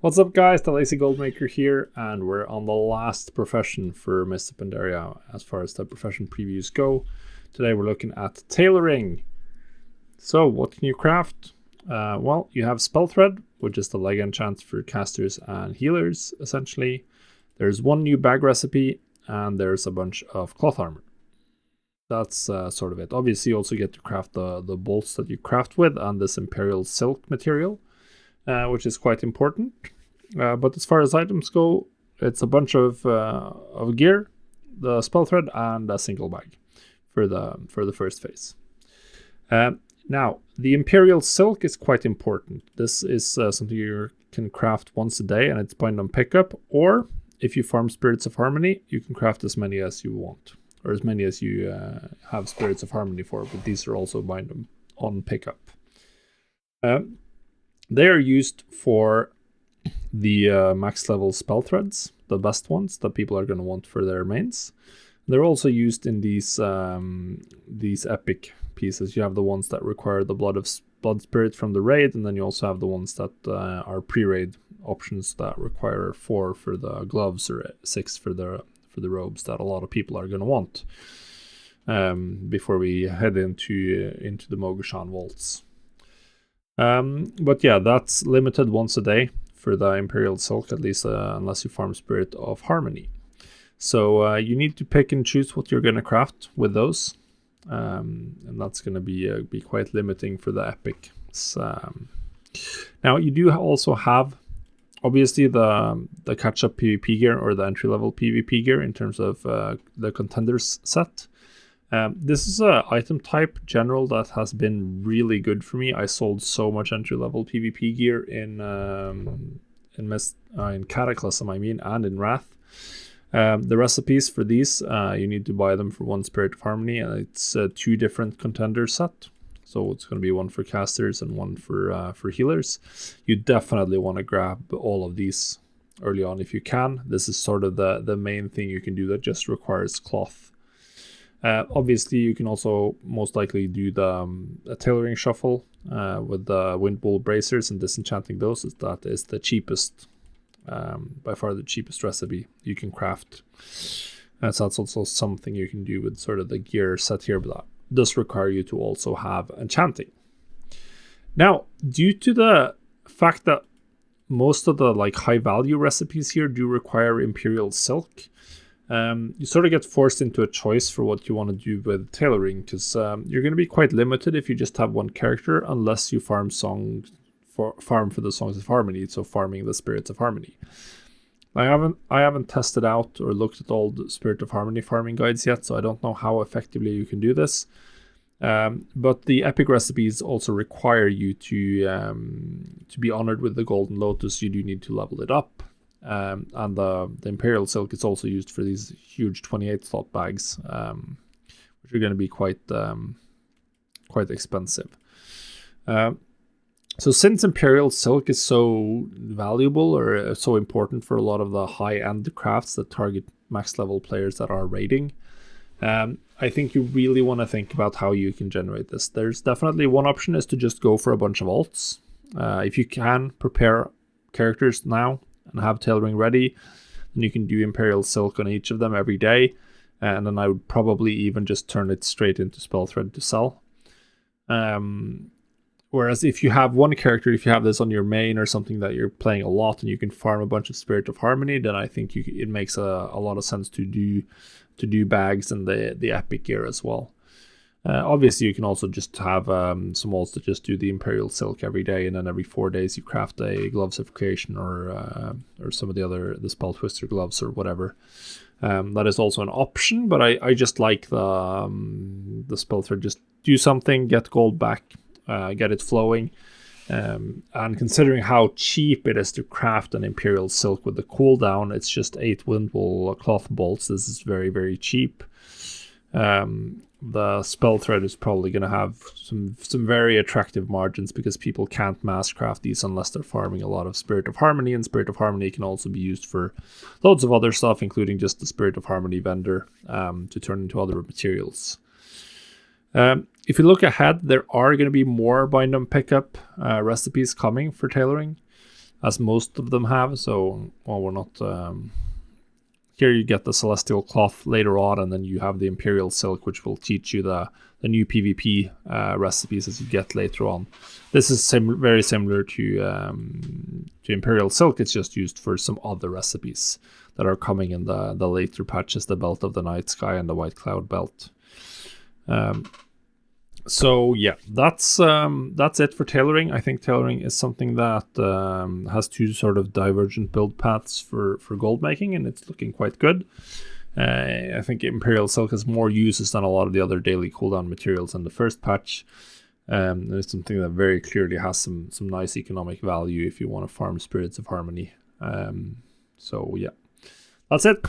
What's up, guys? The Lazy Goldmaker here, and we're on the last profession for Mr. Pandaria as far as the profession previews go. Today we're looking at tailoring. So what can you craft? Well, you have spell thread, which is the leg enchant for casters and healers, essentially. There's one new bag recipe, and there's a bunch of cloth armor. That's sort of it. Obviously, you also get to craft the bolts that you craft with and this imperial silk material, which is quite important. But as far as items go, it's a bunch of gear, the spell thread, and a single bag for the first phase. Now, the imperial silk is quite important. This is something you can craft once a day, and it's bind on pickup. Or if you farm Spirits of Harmony, you can craft as many as you want, or as many as you have Spirits of Harmony for. But these are also bind on pickup. They are used for the max level spell threads, the best ones that people are going to want for their mains. They're also used in these epic pieces. You have the ones that require the blood spirit from the raid, and then you also have the ones that are pre-raid options that require 4 for the gloves or 6 for the robes that a lot of people are going to want before we head into the Mogushan vaults. But yeah, that's limited once a day for the Imperial Silk, at least unless you farm Spirit of Harmony. So you need to pick and choose what you're going to craft with those, and that's going to be quite limiting for the epics. Now you do also have obviously the catch-up PvP gear or the entry-level PvP gear in terms of the contenders set. This is a item type general that has been really good for me. I sold so much entry-level PvP gear in Cataclysm, and in Wrath. The recipes for these, you need to buy them for 1 Spirit of Harmony, and it's 2 different contender set. So it's going to be 1 for casters and 1 for healers. You definitely want to grab all of these early on if you can. This is sort of the main thing you can do that just requires cloth. Obviously, you can also most likely do the tailoring shuffle with the Windwool bracers and disenchanting those. That is the cheapest, by far the cheapest recipe you can craft. So that's also something you can do with sort of the gear set here, but that does require you to also have enchanting. Now, due to the fact that most of the high value recipes here do require Imperial Silk, you sort of get forced into a choice for what you want to do with tailoring, because you're going to be quite limited if you just have 1 character, unless you farm for the Songs of Harmony, so farming the Spirits of Harmony. I haven't tested out or looked at all the Spirit of Harmony farming guides yet, so I don't know how effectively you can do this. But the epic recipes also require you to be honored with the Golden Lotus. You do need to level it up. And the Imperial Silk is also used for these huge 28 slot bags, which are going to be quite expensive. So since Imperial Silk is so valuable or so important for a lot of the high-end crafts that target max level players that are raiding, I think you really want to think about how you can generate this. There's definitely one option is to just go for a bunch of alts. If you can prepare characters now and have tailoring ready, then you can do Imperial Silk on each of them every day, and then I would probably even just turn it straight into spell thread to sell. Whereas if you have 1 character, if you have this on your main or something that you're playing a lot and you can farm a bunch of Spirit of Harmony, then I think it makes a lot of sense to do bags and the epic gear as well. Obviously, you can also just have some alts that just do the Imperial Silk every day, and then every 4 days you craft a Gloves of Creation or some of the Spell Twister gloves or whatever. That is also an option, but I just like the spell thread. Just do something, get gold back, get it flowing. And considering how cheap it is to craft an Imperial Silk with the cooldown, it's just 8 Windwool cloth bolts. This is very, very cheap. The spell thread is probably going to have some very attractive margins because people can't mass craft these unless they're farming a lot of Spirit of Harmony, and Spirit of Harmony can also be used for loads of other stuff, including just the Spirit of Harmony vendor to turn into other materials. If you look ahead, there are going to be more bind on pickup recipes coming for tailoring. as most of them have. So, well, we're not... here you get the Celestial Cloth later on, and then you have the Imperial Silk, which will teach you the new PvP recipes as you get later on. This is very similar to Imperial Silk. It's just used for some other recipes that are coming in the later patches, the Belt of the Night Sky and the White Cloud Belt. So yeah, that's it for tailoring. I think tailoring is something that has two sort of divergent build paths for gold making, and it's looking quite good. I think Imperial Silk has more uses than a lot of the other daily cooldown materials in the first patch. It's something that very clearly has some nice economic value if you want to farm Spirits of Harmony. So yeah, that's it.